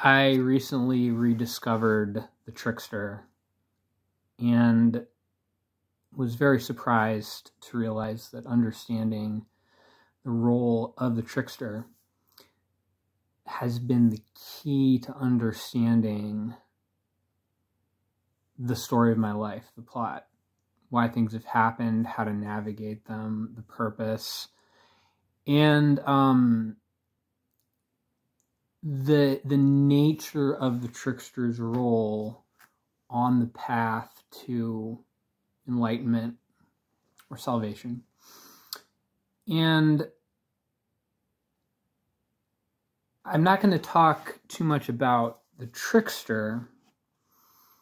I recently rediscovered the Trickster and was very surprised to realize that understanding the role of the Trickster has been the key to understanding the story of my life, the plot, why things have happened, how to navigate them, the purpose, and the nature of the Trickster's role on the path to enlightenment or salvation. And I'm not going to talk too much about the Trickster.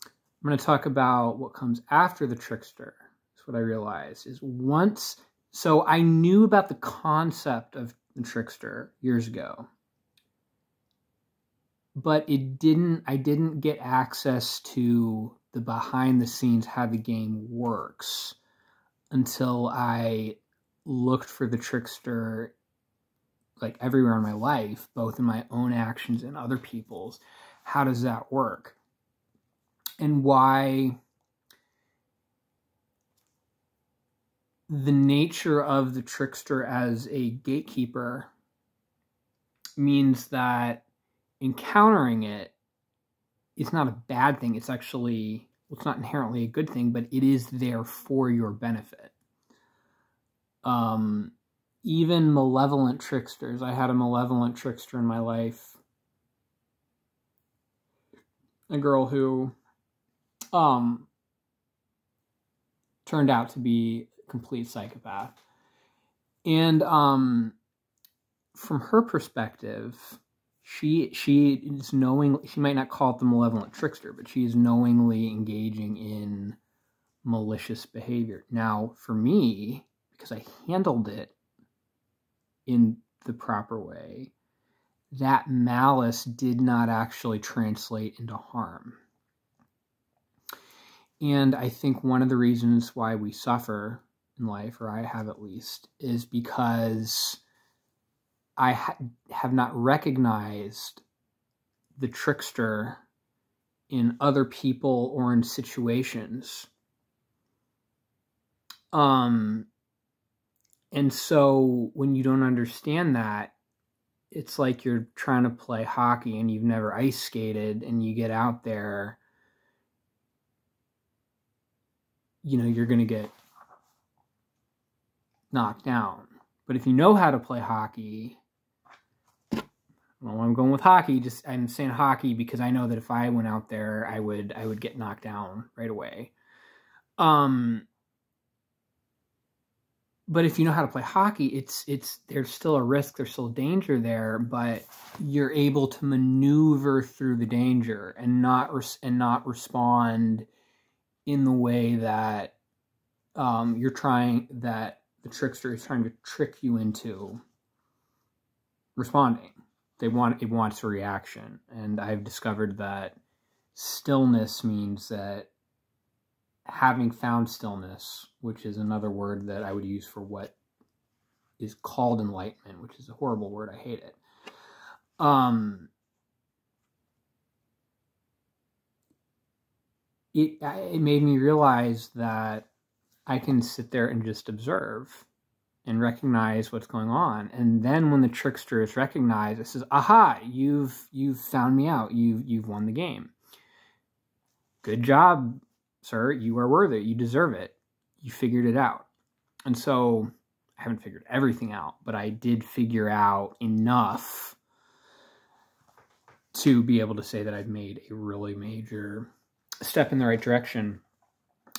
I'm going to talk about what comes after the Trickster. That's what I realized is so I knew about the concept of the Trickster years ago, but I didn't get access to the behind the scenes, how the game works, until I looked for the Trickster like everywhere in my life, both in my own actions and other people's. How does that work? And why the nature of the Trickster as a gatekeeper means that encountering it is not a bad thing. It's actually, well, it's not inherently a good thing, but it is there for your benefit. Even malevolent tricksters. I had a malevolent trickster in my life. A girl who turned out to be a complete psychopath. And from her perspective, she is knowing, she might not call it the malevolent trickster, but she is knowingly engaging in malicious behavior. Now, for me, because I handled it in the proper way, that malice did not actually translate into harm. And I think one of the reasons why we suffer in life, or I have at least, is because I have not recognized the Trickster in other people or in situations. And so when you don't understand that, it's like you're trying to play hockey and you've never ice skated, and you get out there, you know, you're going to get knocked down. But if you know how to play hockey, well, I'm going with hockey, I'm saying hockey because I know that if I went out there, I would get knocked down right away. But if you know how to play hockey, there's still a risk, there's still danger there, but you're able to maneuver through the danger and not respond in the way that that the Trickster is trying to trick you into responding. It wants a reaction, and I've discovered that stillness means that having found stillness, which is another word that I would use for what is called enlightenment, which is a horrible word, I hate it. It made me realize that I can sit there and just observe and recognize what's going on. And then when the Trickster is recognized, it says, aha, you've found me out. You've won the game. Good job, sir. You are worthy. You deserve it. You figured it out. And so I haven't figured everything out, but I did figure out enough to be able to say that I've made a really major step in the right direction.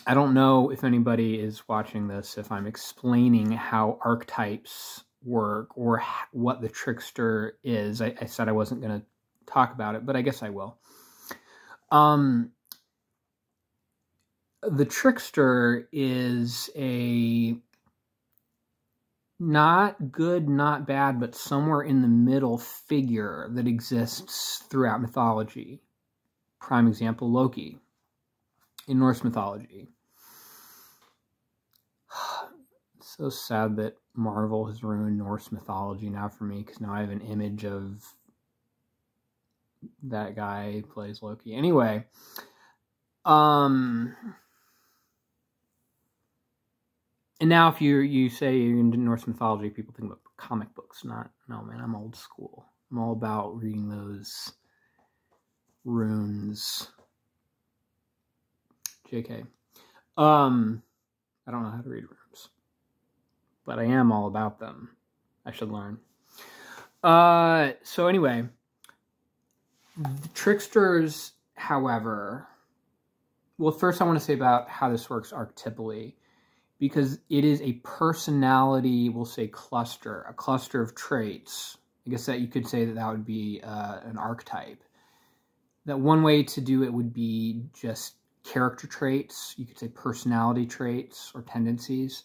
I don't know if anybody is watching this, if I'm explaining how archetypes work or what the Trickster is. I said I wasn't going to talk about it, but I guess I will. The Trickster is a not good, not bad, but somewhere in the middle figure that exists throughout mythology. Prime example, Loki in Norse mythology. It's so sad that Marvel has ruined Norse mythology now for me, because now I have an image of that guy plays Loki. Anyway, and now if you say you're into Norse mythology, people think about comic books. No, man, I'm old school. I'm all about reading those runes. JK. I don't know how to read runes, but I am all about them. I should learn. So anyway, the tricksters, however, well, first I want to say about how this works archetypally, because it is a personality, we'll say cluster, a cluster of traits. I guess that you could say that would be an archetype. That one way to do it would be just character traits. You could say personality traits or tendencies.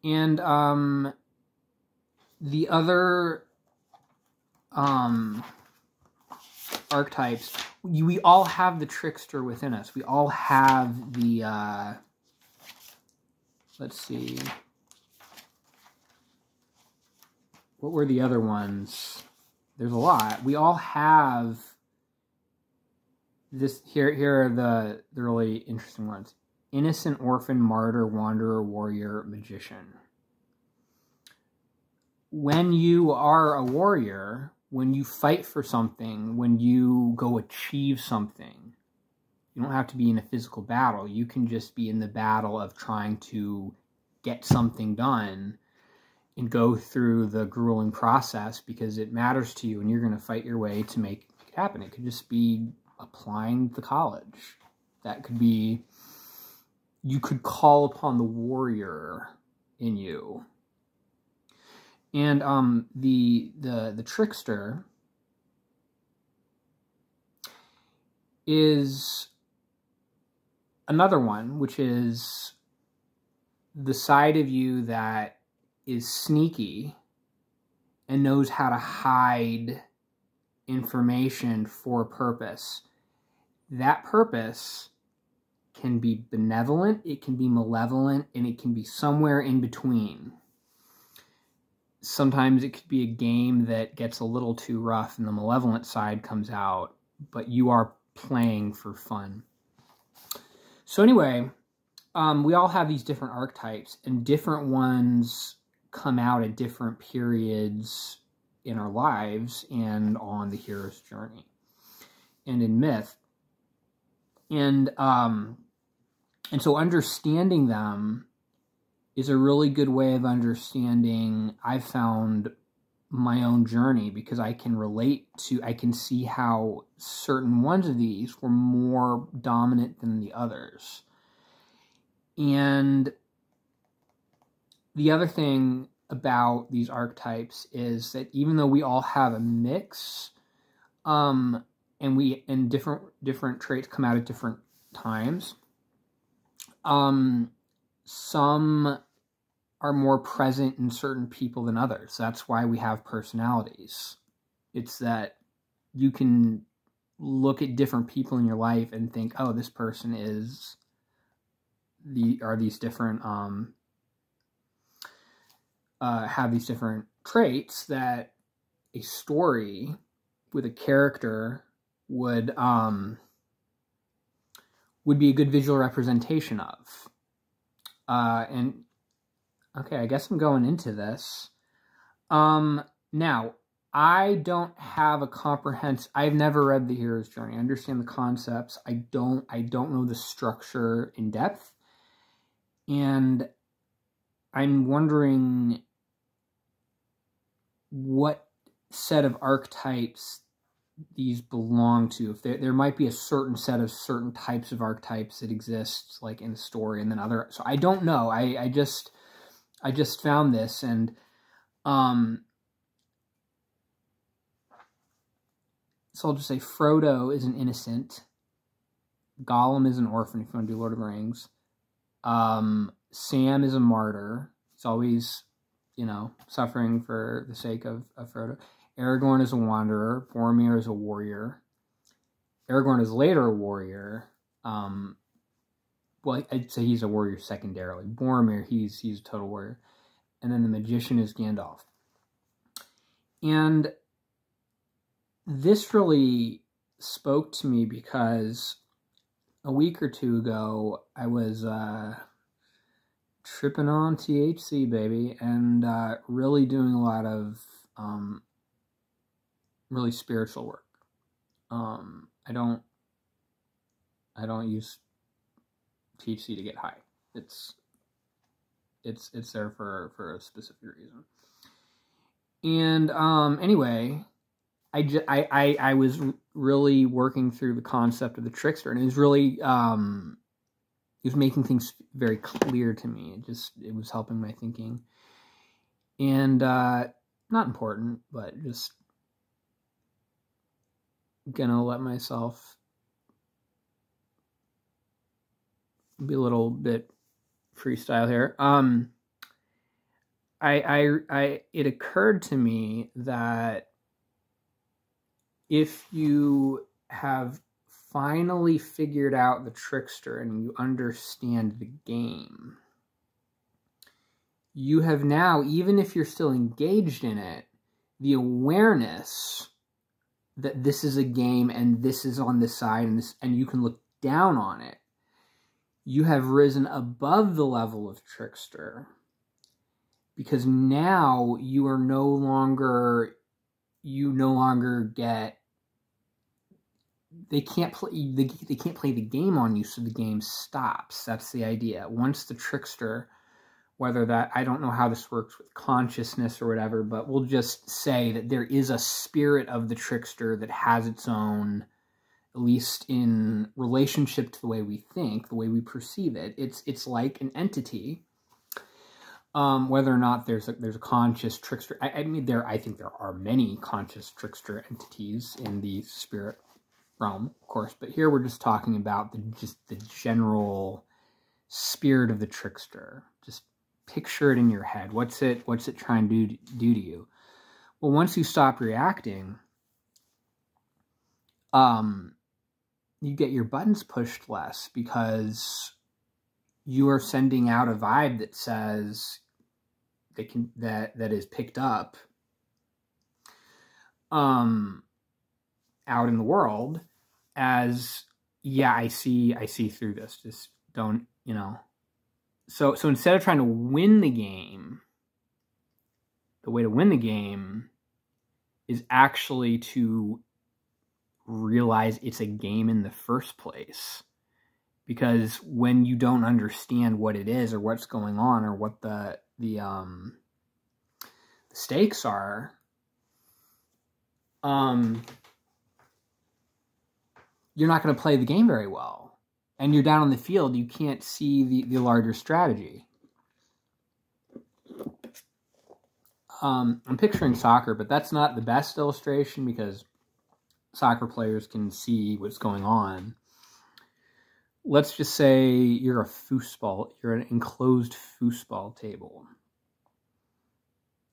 And the other archetypes, we all have the trickster within us. We all have the, let's see, what were the other ones? There's a lot. We all have this. Here are the really interesting ones. Innocent, orphan, martyr, wanderer, warrior, magician. When you are a warrior, when you fight for something, when you go achieve something, you don't have to be in a physical battle. You can just be in the battle of trying to get something done and go through the grueling process because it matters to you and you're going to fight your way to make it happen. It could just be applying to college. That could be, you could call upon the warrior in you. And the trickster is another one, which is the side of you that is sneaky and knows how to hide information for a purpose. That purpose can be benevolent, it can be malevolent, and it can be somewhere in between. Sometimes it could be a game that gets a little too rough and the malevolent side comes out, but you are playing for fun. So anyway, we all have these different archetypes, and different ones come out at different periods in our lives and on the hero's journey and in myth. And so understanding them is a really good way of understanding, I've found, my own journey, because I can relate to, I can see how certain ones of these were more dominant than the others. And the other thing about these archetypes is that even though we all have a mix, and different traits come out at different times, some are more present in certain people than others. That's why we have personalities. It's that you can look at different people in your life and think, oh, this person are these different, have these different traits that a story with a character would be a good visual representation of. And okay, I guess I'm going into this. Now, I don't have a comprehensive, I've never read The Hero's Journey. I understand the concepts. I don't know the structure in depth. And I'm wondering what set of archetypes these belong to. If there might be a certain set of certain types of archetypes that exist, like in the story, and then other. So I don't know. I just found this, and so I'll just say Frodo is an innocent. Gollum is an orphan, if you want to do Lord of the Rings. Sam is a martyr. He's always, suffering for the sake of Frodo. Aragorn is a wanderer. Boromir is a warrior. Aragorn is later a warrior. Well, I'd say he's a warrior secondarily. Boromir, he's a total warrior. And then the magician is Gandalf. And this really spoke to me because a week or two ago, I was tripping on THC, baby, and really doing a lot of really spiritual work. I don't use THC to get high. It's there for a specific reason. And anyway, I was really working through the concept of the trickster, and it was really it was making things very clear to me. It was helping my thinking, and not important, but just gonna let myself be a little bit freestyle here. It occurred to me that if you have finally figured out the trickster and you understand the game, you have now, even if you're still engaged in it, the awareness that this is a game and this is on this side and you can look down on it. You have risen above the level of trickster, because now you no longer get, they can't play the game on you, so the game stops. That's the idea. Once the trickster, whether that, I don't know how this works with consciousness or whatever, but we'll just say that there is a spirit of the trickster that has its own, at least in relationship to the way we think, the way we perceive it. It's like an entity. Whether or not there's a conscious trickster, I think there are many conscious trickster entities in the spirit realm, of course, but here we're just talking about the general spirit of the trickster. Just picture it in your head. What's it trying to do to you? Well, once you stop reacting, you get your buttons pushed less, because you are sending out a vibe that says that is picked up out in the world as, yeah, I see through this. Just don't, So instead of trying to win the game, the way to win the game is actually to realize it's a game in the first place. Because when you don't understand what it is or what's going on or what the stakes are, you're not going to play the game very well. And you're down on the field, you can't see the larger strategy. I'm picturing soccer, but that's not the best illustration, because soccer players can see what's going on. Let's just say you're you're an enclosed foosball table.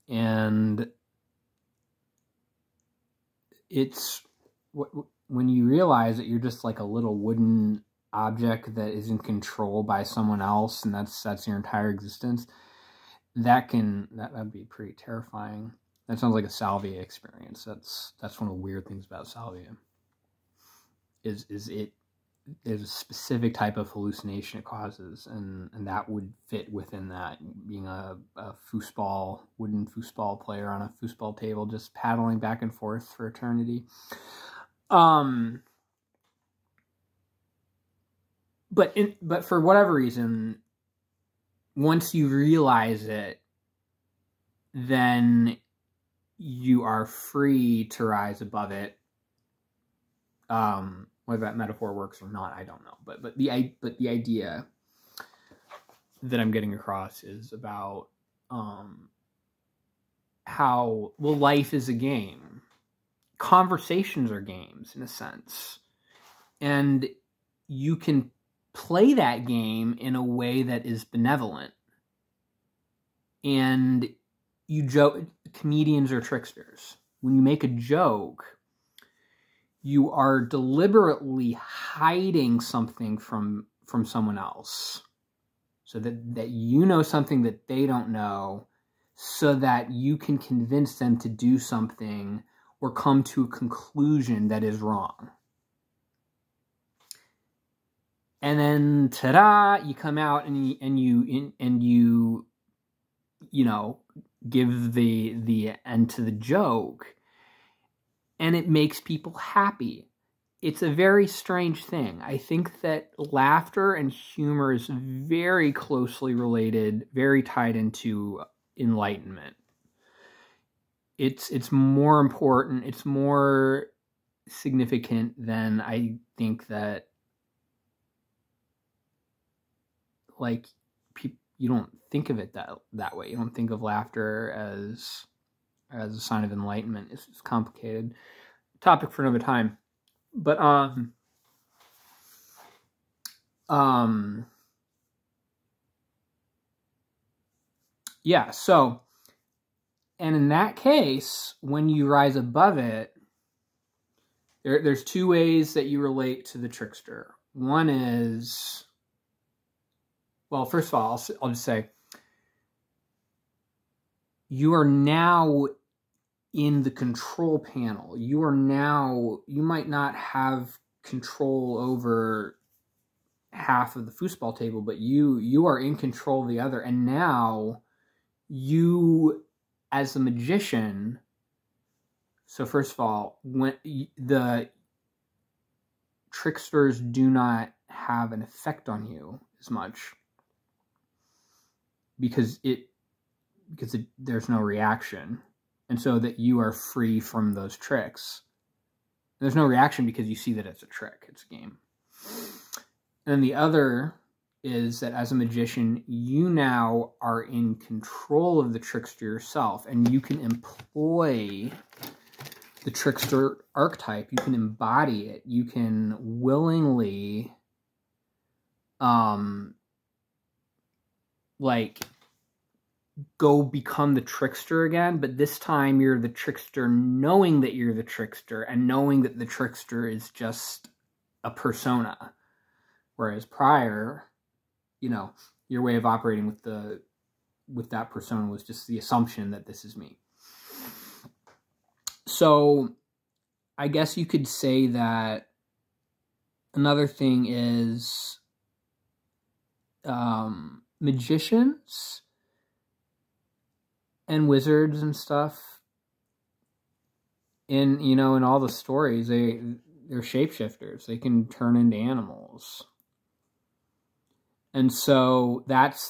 And it's when you realize that you're just like a little wooden object that is in control by someone else, and that's your entire existence, that'd be pretty terrifying. That sounds like a salvia experience. That's one of the weird things about salvia. There's a specific type of hallucination it causes, and that would fit within that, being a wooden foosball player on a foosball table, just paddling back and forth for eternity. But for whatever reason, once you realize it, then you are free to rise above it. Whether that metaphor works or not, I don't know. But the idea that I'm getting across is about how, well, life is a game. Conversations are games, in a sense. And you can play that game in a way that is benevolent. And you joke, comedians are tricksters. When you make a joke, you are deliberately hiding something from someone else, so that you know something that they don't know, so that you can convince them to do something or come to a conclusion that is wrong. And then, ta-da! You come out and you give the end to the joke, and it makes people happy. It's a very strange thing. I think that laughter and humor is very closely related, very tied into enlightenment. It's more important, it's more significant than I think that, like, you don't think of it that way. You don't think of laughter as a sign of enlightenment. It's complicated. Topic for another time. But yeah, so, and in that case, when you rise above it, there's two ways that you relate to the trickster. One is, well, first of all, I'll just say, you are now in the control panel. You might not have control over half of the foosball table, but you are in control of the other. And now you, as a magician, so first of all, when the tricksters do not have an effect on you as much because there's no reaction. And so that you are free from those tricks. There's no reaction because you see that it's a trick. It's a game. And the other is that as a magician, you now are in control of the trickster yourself, and you can employ the trickster archetype. You can embody it. You can willingly, go become the trickster again, but this time you're the trickster knowing that you're the trickster and knowing that the trickster is just a persona. Whereas prior, your way of operating with that persona was just the assumption that this is me. So I guess you could say that another thing is magicians and wizards and stuff, in all the stories, they're shapeshifters. They can turn into animals. And so that's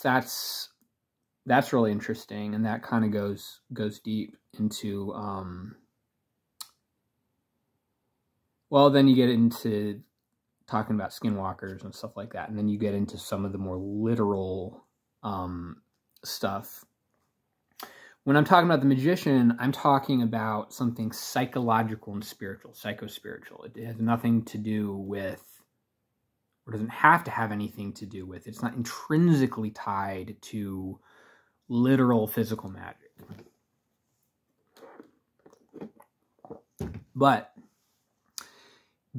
really interesting, and that kind of goes deep into well, then you get into talking about skinwalkers and stuff like that, and then you get into some of the more literal stuff. When I'm talking about the magician, I'm talking about something psychological and spiritual, psycho-spiritual. It has nothing to do with, or doesn't have to have anything to do with, it's not intrinsically tied to literal physical magic. But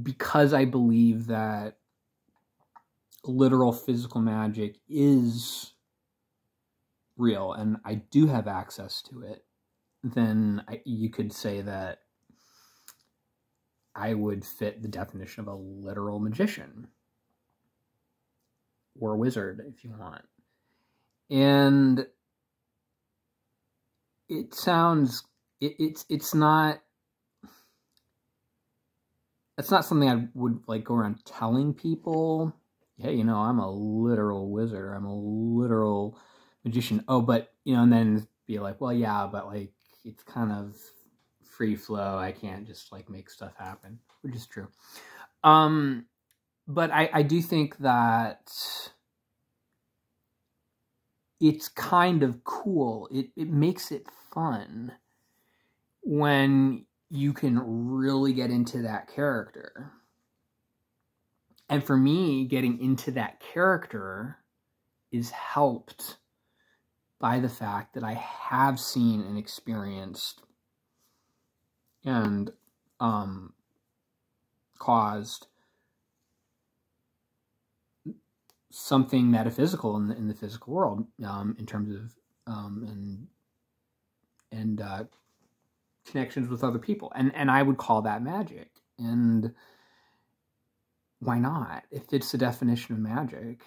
because I believe that literal physical magic is real and I do have access to it, then you could say that I would fit the definition of a literal magician or a wizard, if you want. And it sounds, it's not something I would go around telling people, hey, I'm a literal wizard, or I'm a literal magician. Oh, but, and then be like, well, yeah, but it's kind of free flow. I can't just make stuff happen, which is true. But I do think that it's kind of cool. It makes it fun when you can really get into that character. And for me, getting into that character is helped by the fact that I have seen and experienced and caused something metaphysical in the physical world, in terms of connections with other people, and I would call that magic. And why not? It fits the definition of magic.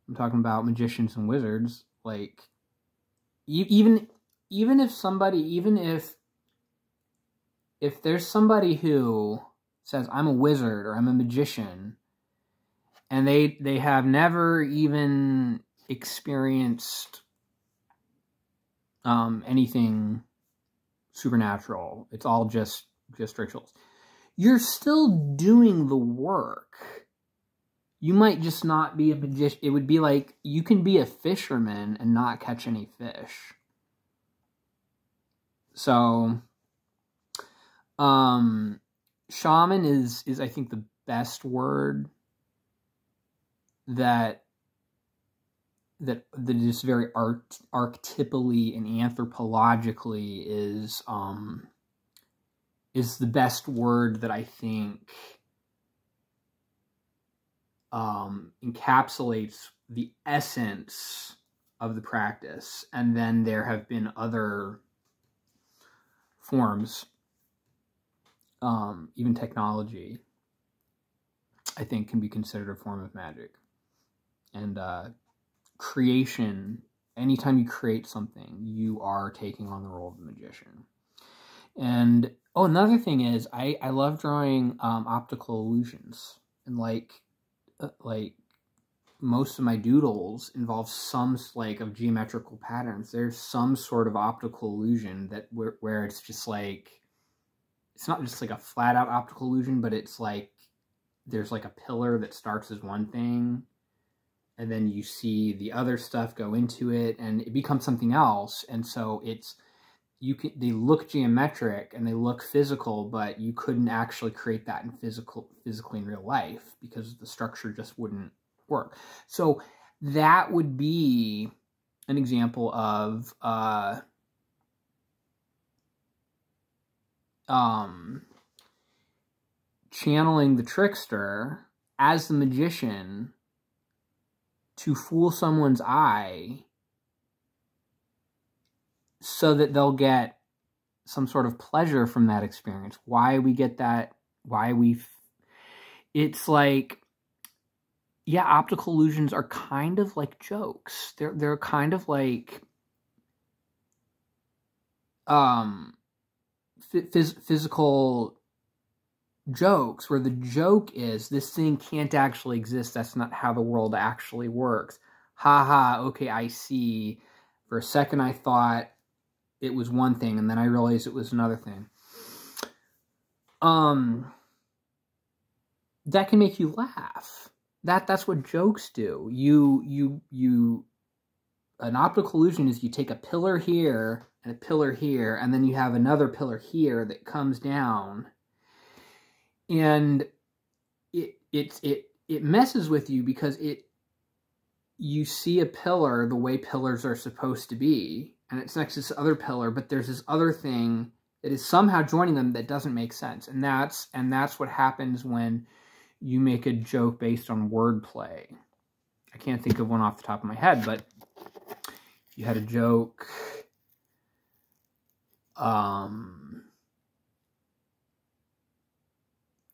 I'm talking about magicians and wizards. Like, even if there's somebody who says, I'm a wizard or I'm a magician, and they have never even experienced anything supernatural, it's all just rituals, you're still doing the work. You might just not be a magician. It would be like, you can be a fisherman and not catch any fish. So, shaman is I think the best word that is very archetypally and anthropologically is the best word that I think encapsulates the essence of the practice. And then there have been other forms, even technology, I think, can be considered a form of magic. And creation, anytime you create something, you are taking on the role of the magician. And another thing is, I love drawing optical illusions, and like most of my doodles involve some like of geometrical patterns. There's some sort of optical illusion that where it's just like, it's not just like a flat out optical illusion, but it's like there's like a pillar that starts as one thing, and then you see the other stuff go into it, and it becomes something else. And so they look geometric and they look physical, but you couldn't actually create that in physically in real life because the structure just wouldn't work. So that would be an example of channeling the trickster as the magician to fool someone's eye so that they'll get some sort of pleasure from that experience. Why we get that, it's like, yeah, optical illusions are kind of like jokes. They're kind of like physical jokes, where the joke is, this thing can't actually exist. That's not how the world actually works. Ha, okay, I see. For a second I thought it was one thing, and then I realized it was another thing. That can make you laugh. That's what jokes do. An optical illusion is you take a pillar here and a pillar here, and then you have another pillar here that comes down, and it messes with you because you see a pillar the way pillars are supposed to be, and it's next to this other pillar, but there's this other thing that is somehow joining them that doesn't make sense. And that's what happens when you make a joke based on wordplay. I can't think of one off the top of my head, but you had a joke.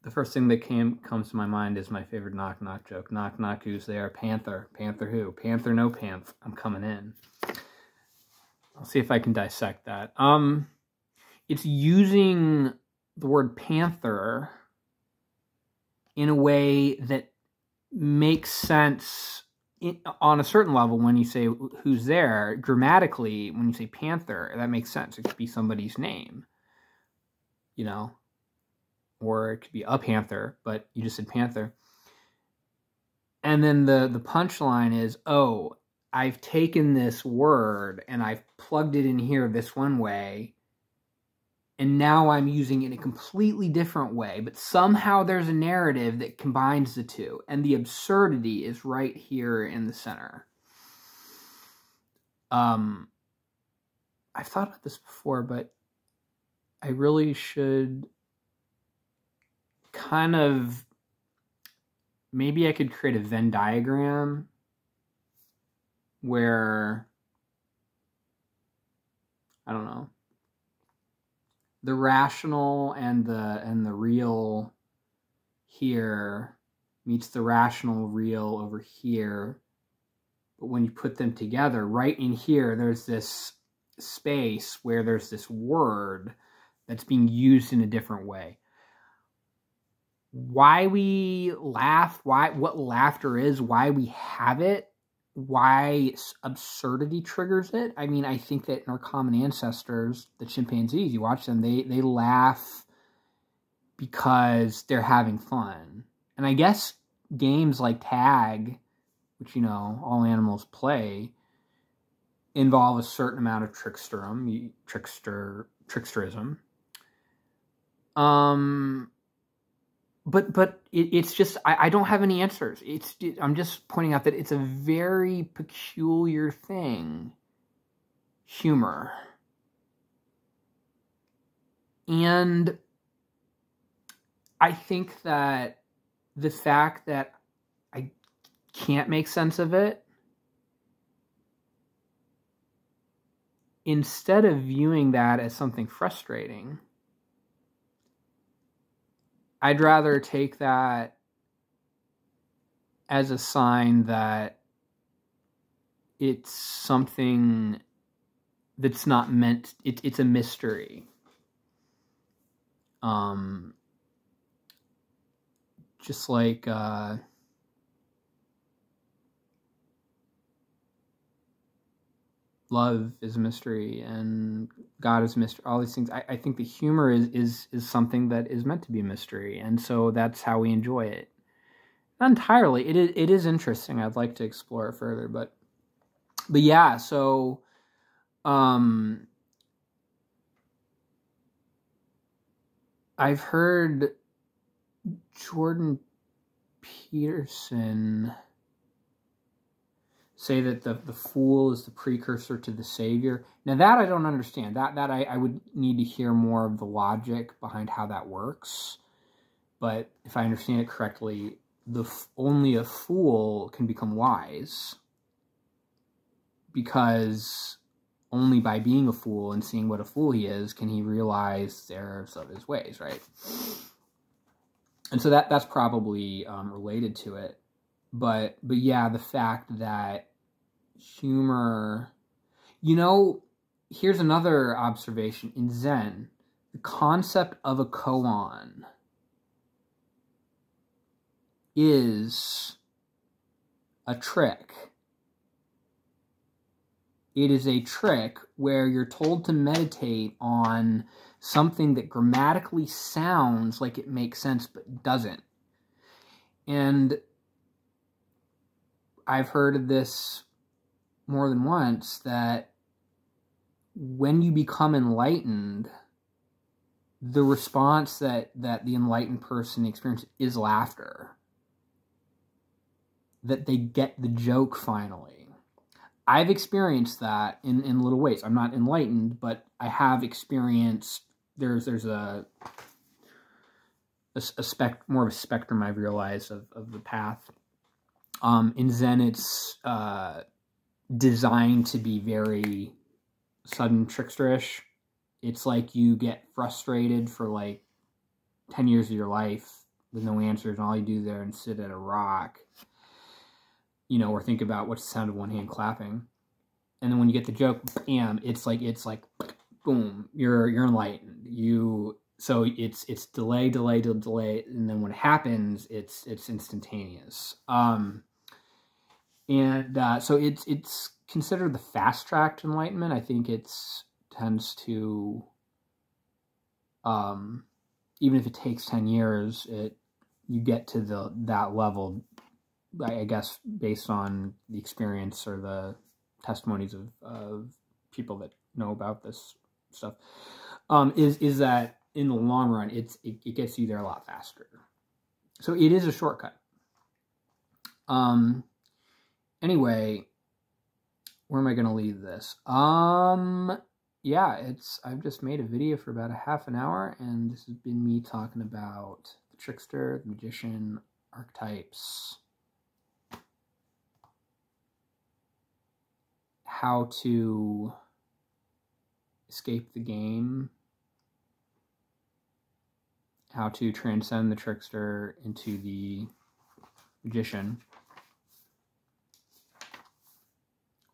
The first thing that comes to my mind is my favorite knock knock joke. Knock knock, who's there? Panther. Panther who? Panther no pants. I'm coming in. I'll see if I can dissect that. It's using the word panther in a way that makes sense on a certain level. When you say who's there, grammatically, when you say panther, that makes sense. It could be somebody's name, you know, or it could be a panther, but you just said panther. And then the punchline is, oh, I've taken this word and I've plugged it in here this one way, and now I'm using it in a completely different way, but somehow there's a narrative that combines the two, and the absurdity is right here in the center. I've thought about this before, but I really should kind of, maybe I could create a Venn diagram where, I don't know, the rational and the real here meets the rational real over here. But when you put them together, right in here, there's this space where there's this word that's being used in a different way. Why we laugh, what laughter is, why we have it, why absurdity triggers it. I mean, I think that in our common ancestors, the chimpanzees, you watch them, they laugh because they're having fun. And I guess games like tag, which, you know, all animals play, involve a certain amount of tricksterism. But it's just, I don't have any answers. I'm just pointing out that it's a very peculiar thing, humor. And I think that the fact that I can't make sense of it, instead of viewing that as something frustrating, I'd rather take that as a sign that it's something that's not meant, it's a mystery. Just like love is a mystery and God is a mystery, all these things. I think the humor is something that is meant to be a mystery, and so that's how we enjoy it. Not entirely. It is interesting. I'd like to explore it further, but yeah, so I've heard Jordan Peterson say that the fool is the precursor to the savior. Now that I don't understand. That I would need to hear more of the logic behind how that works. But if I understand it correctly, only a fool can become wise, because only by being a fool and seeing what a fool he is can he realize the errors of his ways, right? And so that's probably related to it. But yeah, the fact that humor, you know, here's another observation. In Zen, the concept of a koan is a trick. It is a trick where you're told to meditate on something that grammatically sounds like it makes sense but doesn't. And I've heard of this more than once, that when you become enlightened, the response that the enlightened person experiences is laughter. That they get the joke finally. I've experienced that in little ways. I'm not enlightened, but I have experienced, there's a more of a spectrum I've realized of the path. In Zen, it's designed to be very sudden tricksterish. It's like you get frustrated for like 10 years of your life with no answers, and all you do there and sit at a rock, you know, or think about what's the sound of one hand clapping. And then when you get the joke, bam, it's like boom, you're enlightened. So it's delay, and then when it happens, it's instantaneous. So it's considered the fast-tracked enlightenment. I think tends to, even if it takes 10 years, you get to that level, I guess, based on the experience or the testimonies of people that know about this stuff, is that in the long run, it gets you there a lot faster. So it is a shortcut. Anyway, where am I going to leave this? Yeah, I've just made a video for about a half an hour, and this has been me talking about the Trickster, the Magician, Archetypes, how to escape the game, how to transcend the Trickster into the magician.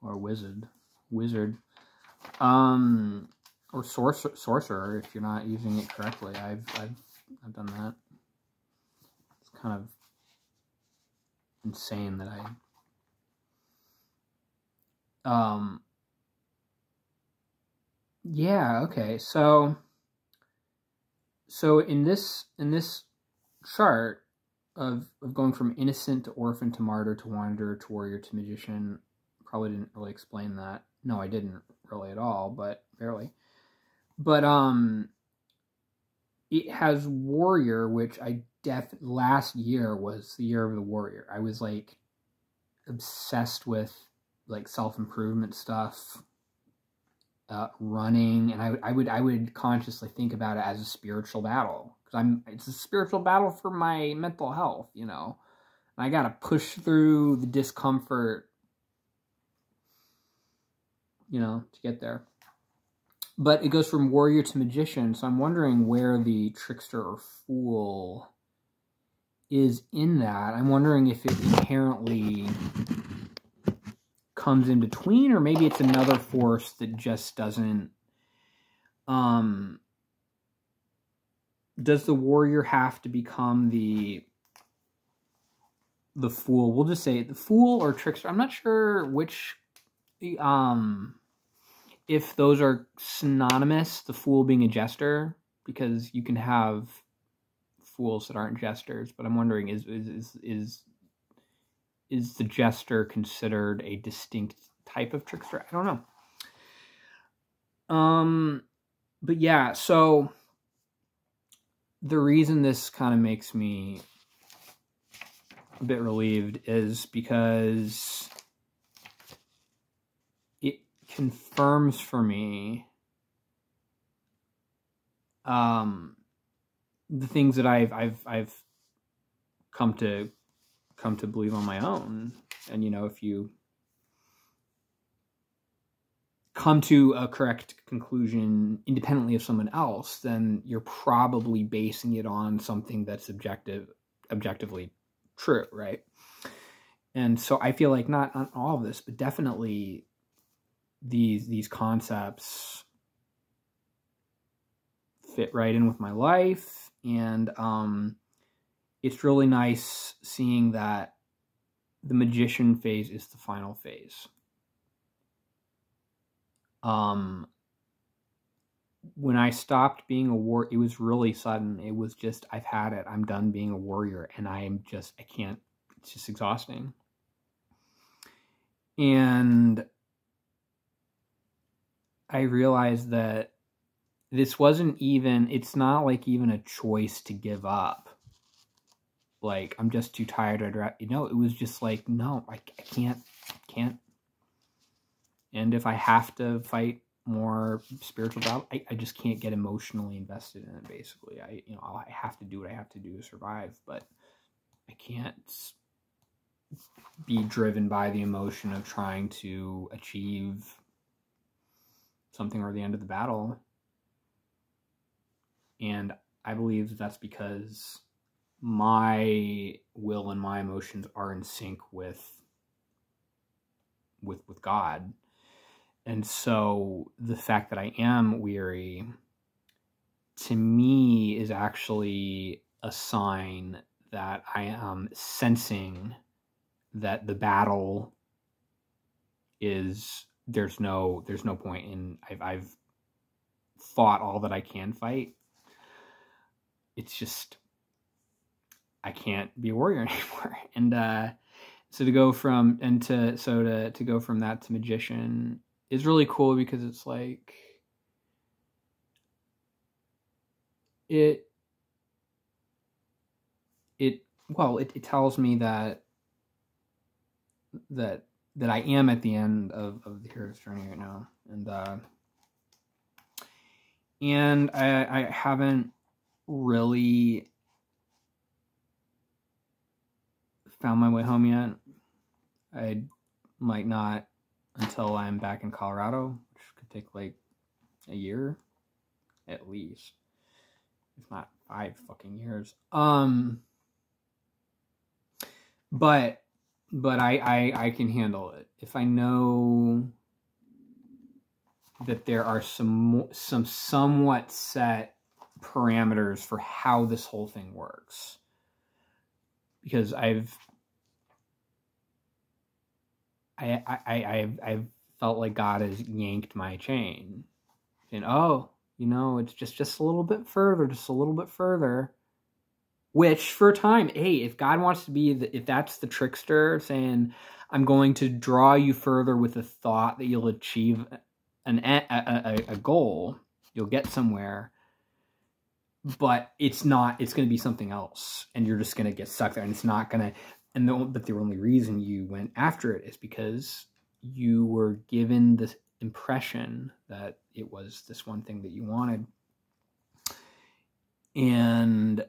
Or wizard. Or sorcerer if you're not using it correctly. I've done that. It's kind of insane that yeah, okay. So in this chart of going from innocent to orphan to martyr to wanderer to warrior to magician, probably didn't really explain that. No, I didn't really at all, but barely. But it has warrior, which last year was the year of the warrior. I was like obsessed with like self-improvement stuff, running, and I would consciously think about it as a spiritual battle, because it's a spiritual battle for my mental health, you know. I gotta push through the discomfort, you know, to get there. But it goes from warrior to magician, so I'm wondering where the trickster or fool is in that. I'm wondering if it inherently comes in between, or maybe it's another force that just doesn't... does the warrior have to become the fool? We'll just say the fool or trickster. I'm not sure which... if those are synonymous, the fool being a jester, because you can have fools that aren't jesters, but I'm wondering, is the jester considered a distinct type of trickster? I don't know. But yeah, so the reason this kind of makes me a bit relieved is because it confirms for me the things that I've come to believe on my own. And you know, if you come to a correct conclusion independently of someone else, then you're probably basing it on something that's objectively true, right? And so I feel like not on all of this, but definitely these concepts fit right in with my life. And it's really nice seeing that the magician phase is the final phase. When I stopped being a warrior, it was really sudden. It was just, I've had it. I'm done being a warrior, and I can't, it's just exhausting. And I realized that this wasn't even, it's not like even a choice to give up. Like, I'm just too tired. You know, it was just like, no, I can't. And if I have to fight more spiritual battle, I just can't get emotionally invested in it, basically. I have to do what I have to do to survive, but I can't be driven by the emotion of trying to achieve something or the end of the battle. And I believe that's because my will and my emotions are in sync with God. And so the fact that I am weary, to me, is actually a sign that I am sensing that the battle is, there's no point in, I've fought all that I can fight. It's just, I can't be a warrior anymore. And so to go from that to magician is really cool, because it's like it tells me that I am at the end of the hero's journey right now, and I haven't really found my way home yet. I might not until I'm back in Colorado, which could take like a year at least, if not 5 fucking years. but I can handle it if I know that there are some somewhat set parameters for how this whole thing works, because I've felt like God has yanked my chain, and oh, you know, it's just a little bit further, just a little bit further. Which for a time, hey, if God wants to be, if that's the trickster saying, I'm going to draw you further with the thought that you'll achieve a goal, you'll get somewhere, but it's not, it's going to be something else, and you're just going to get stuck there, and it's not going to, but the only reason you went after it is because you were given this impression that it was this one thing that you wanted. And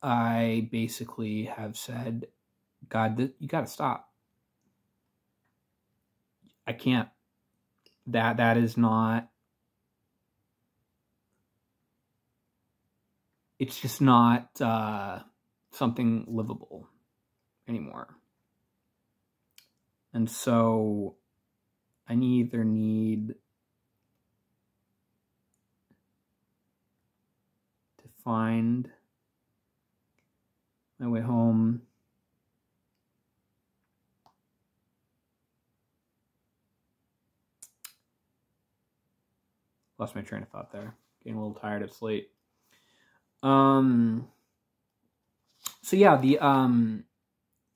I basically have said, God, you got to stop. I can't. That is not. It's just not something livable anymore. And so I either need to find my way home, lost my train of thought there. Getting a little tired. It's late. So yeah, the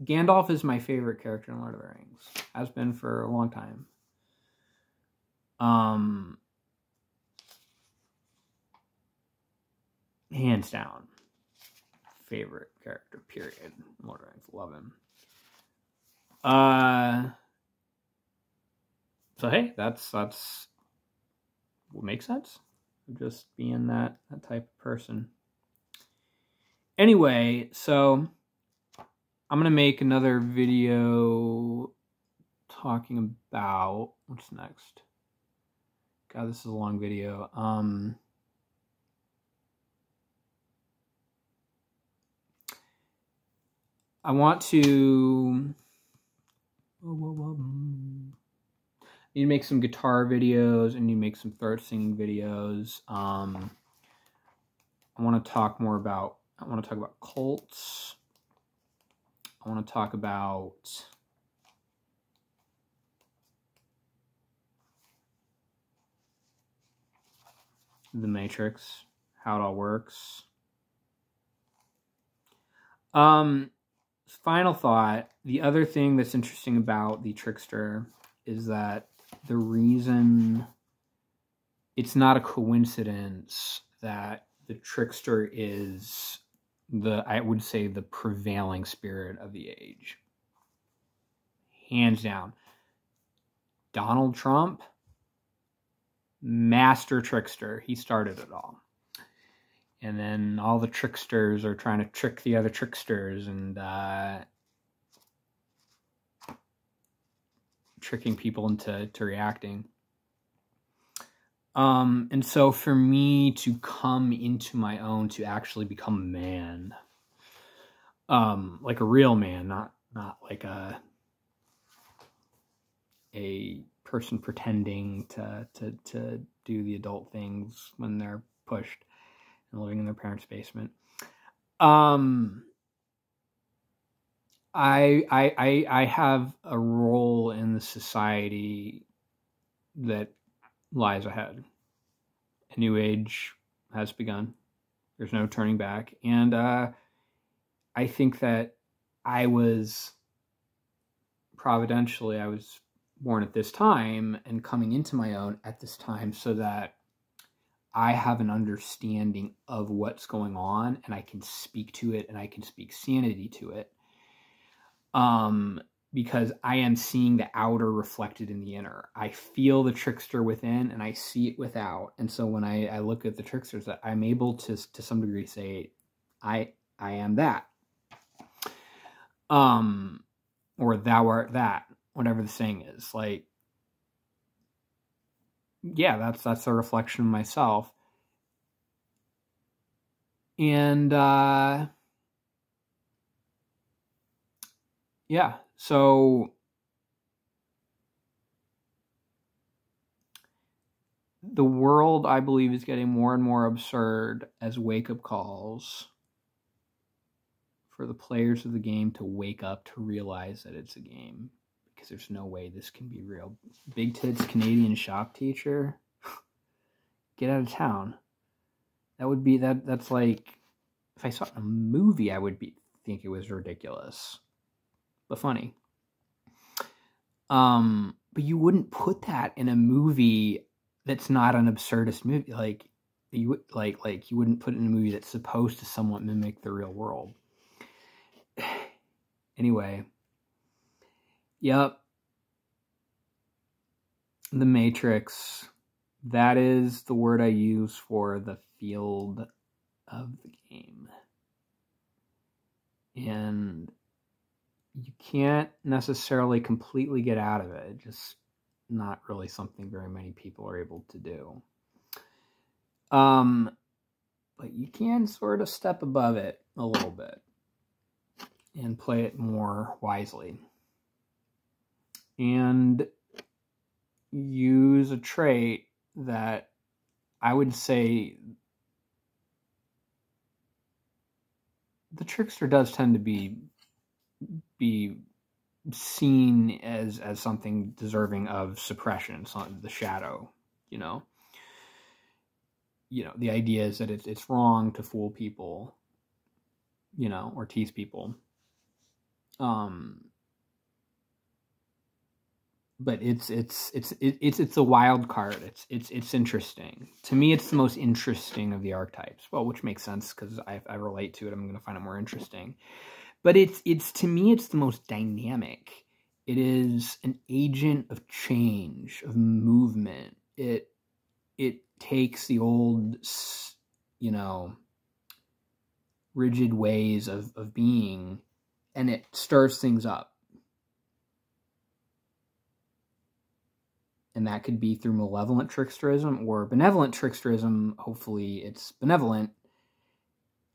Gandalf is my favorite character in Lord of the Rings. Has been for a long time. Hands down, favorite character, period. Lord of the Rings, love him. So hey, that's what makes sense. Just being that type of person. Anyway, so I'm gonna make another video talking about what's next. God, this is a long video. I want to need to make some guitar videos and need to make some throat singing videos. I want to talk more about, I want to talk about cults. I want to talk about the Matrix, how it all works. Final thought, the other thing that's interesting about the Trickster is that the reason it's not a coincidence that the Trickster is I would say, the prevailing spirit of the age. Hands down. Donald Trump, master trickster. He started it all. And then all the tricksters are trying to trick the other tricksters and tricking people into reacting. And so for me to come into my own, to actually become a man, like a real man, not like a person pretending to do the adult things when they're pushed and living in their parents' basement. I have a role in the society that lies ahead. A new age has begun. There's no turning back. And I think that I was born at this time and coming into my own at this time so that I have an understanding of what's going on and I can speak to it and I can speak sanity to it. Because I am seeing the outer reflected in the inner. I feel the trickster within and I see it without. And so when I look at the tricksters, I'm able to some degree say, I am that. Or thou art that, whatever the saying is. Like, yeah, that's a reflection of myself. And yeah, so the world, I believe, is getting more and more absurd as wake-up calls for the players of the game to wake up to realize that it's a game, because there's no way this can be real. Big tits Canadian shop teacher, get out of town. That would be that's like, if I saw it in a movie, I would think it was ridiculous, but funny. But you wouldn't put that in a movie that's not an absurdist movie. Like you wouldn't put it in a movie that's supposed to somewhat mimic the real world. Anyway, yep. The Matrix, that is the word I use for the field of the game. And you can't necessarily completely get out of it. Just not really something very many people are able to do. But you can sort of step above it a little bit and play it more wisely. And use a trait that I would say the Trickster does tend to be seen as something deserving of suppression, the shadow, you know. The idea is that it's wrong to fool people, or tease people. But it's a wild card. It's interesting. To me, it's the most interesting of the archetypes. Well, which makes sense because I relate to it. I'm going to find it more interesting. But to me, it's the most dynamic. It is an agent of change, of movement. It takes the old, rigid ways of being, and it stirs things up. And that could be through malevolent tricksterism or benevolent tricksterism. Hopefully it's benevolent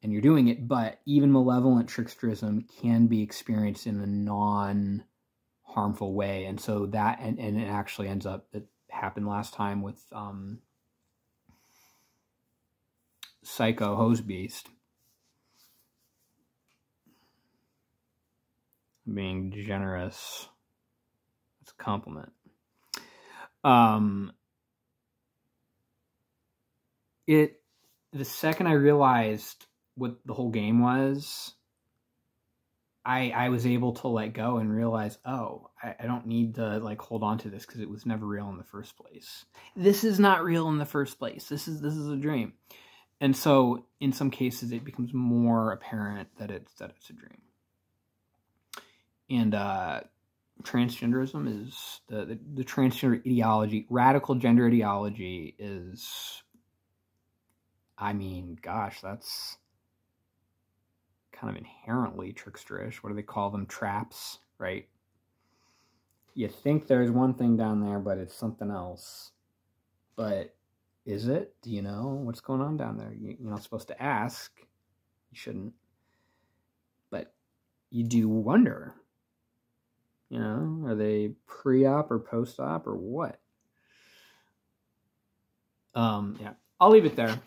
and you're doing it, but even malevolent tricksterism can be experienced in a non-harmful way. And so that, and it actually ends up, it happened last time with Psycho Hose Beast being generous. It's a compliment. The second I realized what the whole game was, I was able to let go and realize, oh, I don't need to hold on to this because it was never real in the first place. This is not real in the first place. This is a dream. And so in some cases it becomes more apparent that it's a dream. And transgenderism is the transgender ideology, radical gender ideology is, I mean, gosh, that's kind of inherently tricksterish. What do they call them? Traps, right? You think there's one thing down there, but it's something else. But is it? Do you know what's going on down there? You're not supposed to ask. You shouldn't. But you do wonder. Are they pre-op or post-op or what? Yeah, I'll leave it there.